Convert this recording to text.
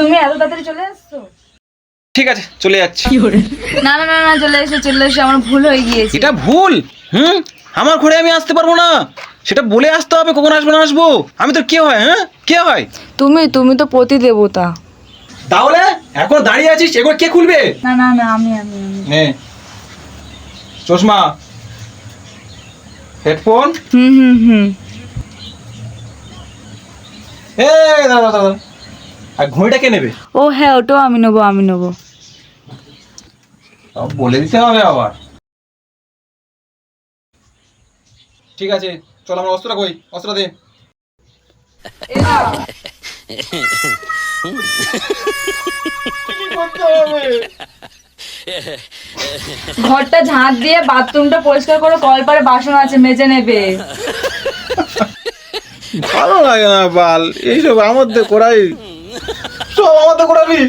তুমি এত তাড়াতাড়ি চলে আসছো? ঠিক আছে, চলে যাচ্ছি। না না না না, চলে এসো, আমার ভুল হয়ে গিয়েছে। এটা ভুল? আমার ঘরে আমি আসতে পারবো না, সেটা বলে আসতে হবে কখন আসবো না আসবো। আমি তো কে হয়? কে হয়? তুমি তো পতি দেবতা। তাহলে এখন দাঁড়িয়ে আছিস, এগুলো কে খুলবে? না না না, আমি নে চশমা, হেডফোন। হুম। দাদা, আর ঘড়িটা কে নেবে? ও হ্যাঁ, ওটাও আমি নেবো। বলে দিতে হবে আবার। ঠিক আছে, চল আমার অস্ত্রটা কই, অস্ত্র দে। ঘরটা ঝাঁট দিয়ে বাথরুমটা পরিষ্কার করে, কলপারে বাসন আছে মেজে নেবে। ভালো লাগে না বাল এইসব, আমাদের করাই সব আমাদের করাবি।